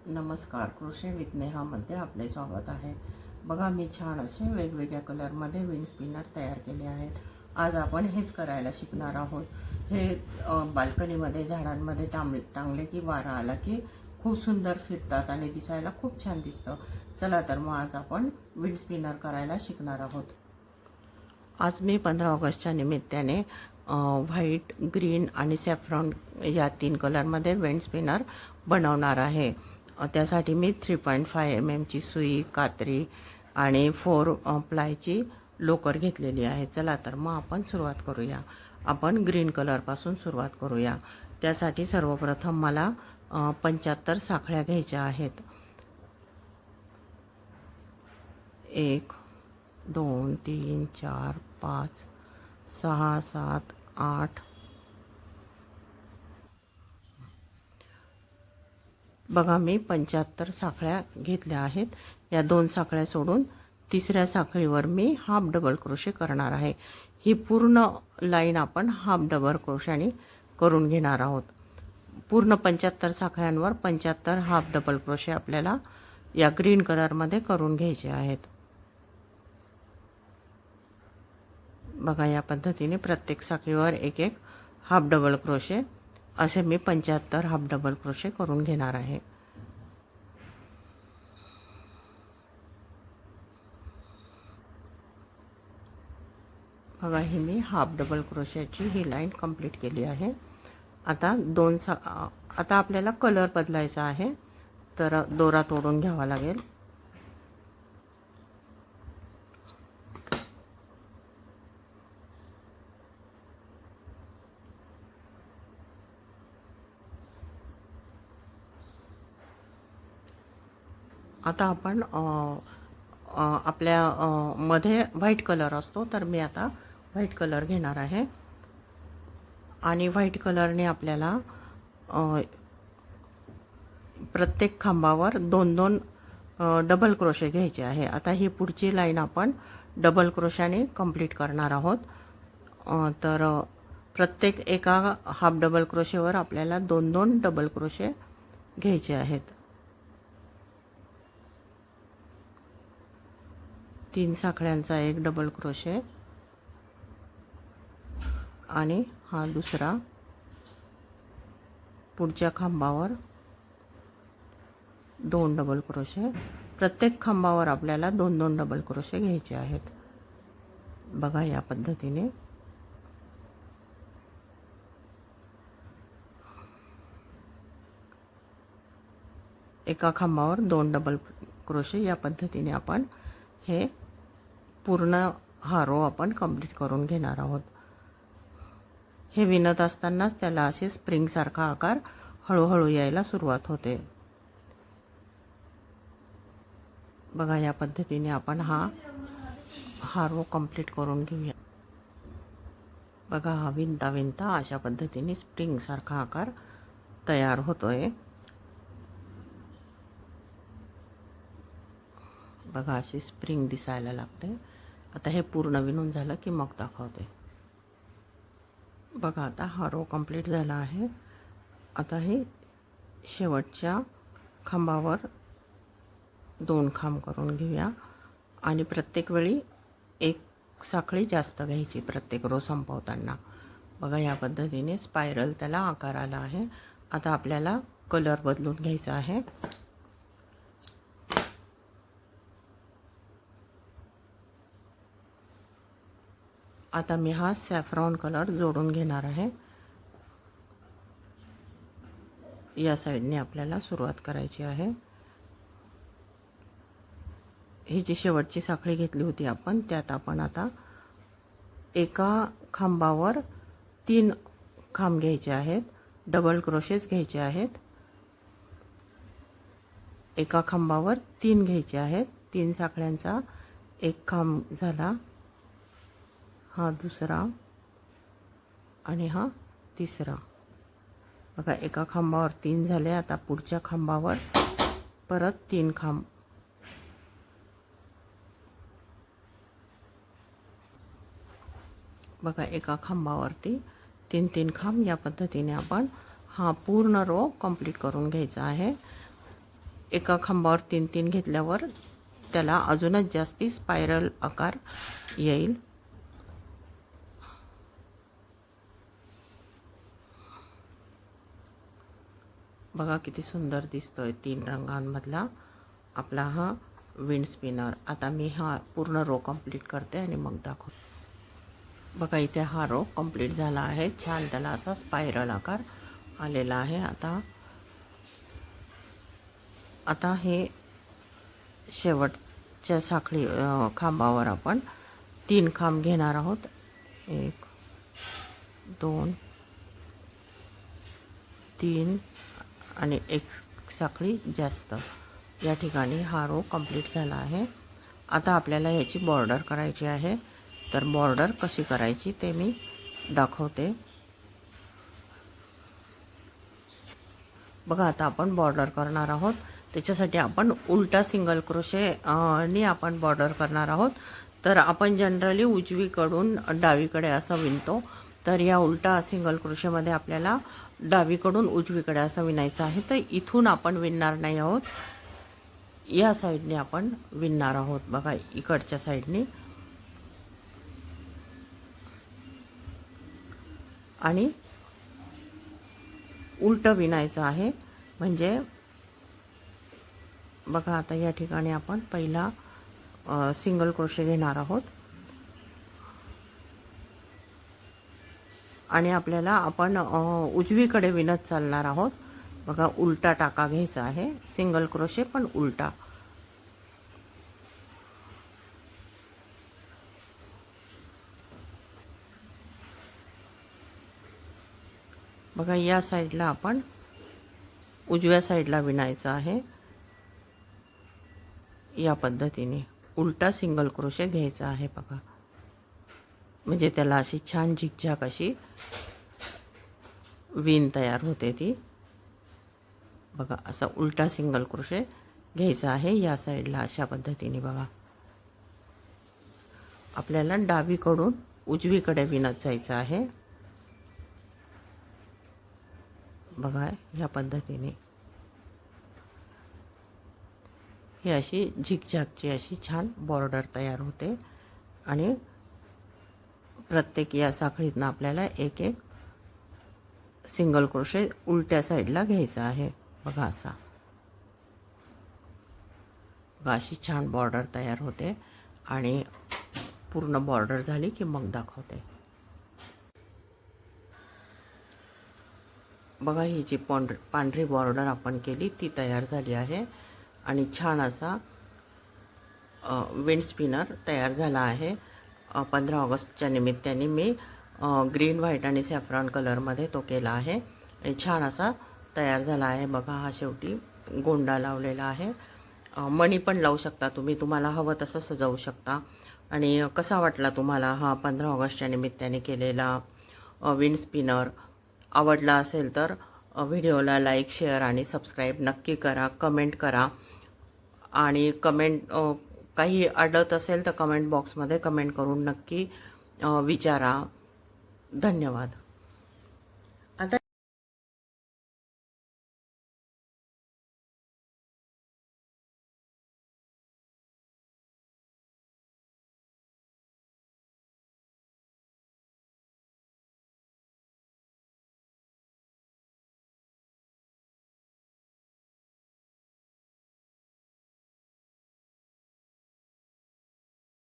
नमस्कार, कृषी विथ नेहामध्ये आपले स्वागत आहे. बघा, मी छान असे वेगवेगळ्या कलरमध्ये विंड स्पिनर तयार केले आहेत. आज आपण हेच करायला शिकणार आहोत. हे बाल्कनीमध्ये झाडांमध्ये टांगले की वारा आला की खूप सुंदर फिरतात आणि दिसायला खूप छान दिसतं. चला तर मग आज आपण विंड स्पिनर करायला शिकणार आहोत. आज मी 15 ऑगस्टच्या निमित्ताने व्हाईट, ग्रीन आणि सॅफ्रॉन या 3 कलरमध्ये विंड स्पिनर बनवणार आहे. त्यासाठी मी 3.5 mm ची सुई, कात्री आणि 4 प्लायची लोकर घेतलेली आहे. चला तर मग आपण सुरुवात करूया. आपण ग्रीन कलरपासून सुरुवात करूया. त्यासाठी सर्वप्रथम मला 75 साखळ्या घ्यायच्या आहेत. 1 2 3 4 5 6 7 8. बघा, मी 75 साखळ्या घेतल्या आहेत. या 2 साखळ्या सोडून तिसऱ्या साखळीवर मी हाफ डबल क्रोशे करणार आहे. ही पूर्ण लाईन आपण हाफ डबल क्रोशाने करून घेणार आहोत. पूर्ण 75 साखळ्यांवर 75 हाफ डबल क्रोशे आपल्याला या ग्रीन कलरमध्ये करून घ्यायचे आहेत. बघा, या पद्धतीने प्रत्येक साखळीवर एक एक हाफ डबल क्रोशे असे मी 75 हाफ डबल क्रोशे करून घेणार आहे. बघा, ही मी हाफ डबल क्रोशेची ही लाईन कंप्लीट केली आहे. आता आता आपल्याला कलर बदलायचा आहे, तर दोरा तोडून घ्यावा लागेल. आता आपण आपल्या मध्ये व्हाईट कलर असतो, तर मी आता व्हाईट कलर घेणार आहे आणि व्हाईट कलरने आपल्याला प्रत्येक खांबावर 2-2 डबल क्रोशे घ्यायचे आहे. आता ही पुढची लाईन आपण डबल क्रोशाने कंप्लीट करणार आहोत. तर प्रत्येक एका हाफ डबल क्रोशेवर आपल्याला 2-2 डबल क्रोशे घ्यायचे आहेत. 3 साखळ्यांचा एक डबल क्रोशे आणि हा दुसरा पुढच्या खांबावर 2 डबल क्रोशे. प्रत्येक खांबावर आपल्याला 2-2 डबल क्रोशे घ्यायचे आहेत. बघा, या पद्धतीने एका खांबावर 2 डबल क्रोशे या पद्धतीने आपण हे पूर्ण हा रो आपण कंप्लीट करून घेणार आहोत. हे विणत असतानाच त्याला असे स्प्रिंगसारखा आकार हळूहळू यायला सुरुवात होते. बघा, या पद्धतीने आपण हा रो कंप्लीट करून घेऊया. बघा, हा विणता विणता अशा पद्धतीने स्प्रिंगसारखा आकार तयार होतोय. बघा, अशी स्प्रिंग दिसायला लागते. आता हे पूर्ण विणून झालं की मग दाखवते. बघा, आता हा रो कंप्लीट झाला आहे. आता हे शेवटच्या खांबावर 2 खांब करून घेऊया आणि प्रत्येक वेळी एक साखळी जास्त घ्यायची प्रत्येक रो संपवताना. बघा, या पद्धतीने स्पायरल त्याला आकार आला आहे. आता आपल्याला कलर बदलून घ्यायचा आहे. आता मी हा सॅफ्रॉन कलर जोडून घेणार आहे. या साईडने आपल्याला सुरुवात करायची आहे. ही जी शेवटची साखळी घेतली होती आपण, त्यात आपण आता एका खांबावर 3 खांब घ्यायचे आहेत. डबल क्रोशेस घ्यायचे आहेत. एका खांबावर 3 घ्यायचे आहेत. 3 साखळ्यांचा एक खांब झाला, हा दुसरा आणि हा तिसरा. बघा, एका खांबावर 3 झाले. आता पुढच्या खांबावर परत 3 खांब. बघा, एका खांबावरती 3-3 खांब. या पद्धतीने आपण हा पूर्ण रो कंप्लीट करून घ्यायचा आहे. एका खांबावर 3-3 घेतल्यावर त्याला अजूनच जास्ती स्पायरल आकार येईल. बघा किती सुंदर दिसतोय 3 रंगांमधला आपला हा विंड स्पिनर. आता मी हा पूर्ण रो कंप्लीट करते आणि मग दाखवते. बघा इथे हा रो कंप्लीट झाला आहे. छान त्याला असा स्पायरल आकार आलेला आहे. आता हे शेवटच्या साखळी खांबावर आपण 3 खांब घेणार आहोत. 1 2 3 आणि एक साखळी जास्त. या ठिकाणी हा रो कंप्लीट झाला आहे. आता आपल्याला याची बॉर्डर करायची आहे. तर बॉर्डर कशी करायची ते मी दाखवते. बघा आता आपण बॉर्डर करणार आहोत. त्याच्यासाठी आपण उलटा सिंगल क्रोशे नी आपण बॉर्डर करणार आहोत. तर आपण जनरली उजवीकडून डावीकडे असं विणतो. तर या उलटा सिंगल क्रोशेमध्ये आपल्याला डावीकडून उजवीकडे असं विणायचं आहे. तर इथून आपण विणणार नाही आहोत, या साईडने आपण विणणार आहोत. बघा इकडच्या साईडने आणि उलटं विणायचं आहे. म्हणजे बघा आता या ठिकाणी आपण पहिला सिंगल क्रोशे घेणार आहोत आणि आपल्याला आपण उजवीकडे विणत चालणार आहोत. बघा उलटा टाका घ्यायचा आहे. सिंगल क्रोशे पण उलटा. बघा या साईडला आपण उजव्या साईडला विणायचं आहे. या पद्धतीने उलटा सिंगल क्रोशे घ्यायचा आहे. बघा म्हणजे त्याला अशी छान झिकझॅक अशी विण तयार होते ती. बघा असा उलटा सिंगल क्रोशे घ्यायचा आहे या साईडला अशा पद्धतीने. बघा आपल्याला डावीकडून उजवीकडे विणत जायचं आहे. बघा या पद्धतीने ही अशी झिकझॅकची अशी छान बॉर्डर तयार होते आणि प्रत्येक या साखळीतनं आपल्याला एक एक सिंगल क्रोशे उलट्या साईडला घ्यायचा आहे. बघा असा. बघा अशी छान बॉर्डर तयार होते आणि पूर्ण बॉर्डर झाली की मग दाखवते. बघा ही जी पांढरी बॉर्डर आपण केली ती तयार झाली आहे आणि छान असा विंड स्पिनर तयार झाला आहे. 15 ऑगस्टच्या निमित्ताने मी ग्रीन व्हाईट आणि सॅफ्रॉन कलरमध्ये तो केला आहे. छान असा तयार झाला आहे. बघा हा शेवटी गोंडा लावलेला आहे. मणी पण लावू शकता तुम्ही, तुम्हाला हवं तसं सजवू शकता. आणि कसा वाटला तुम्हाला हा 15 ऑगस्टच्या निमित्ताने केलेला विंड स्पिनर? आवडला असेल तर व्हिडिओला लाईक, शेअर आणि सबस्क्राईब नक्की करा. कमेंट करा आणि काही अडत असेल तर कमेंट बॉक्समध्ये कमेंट करून नक्की विचारा. धन्यवाद.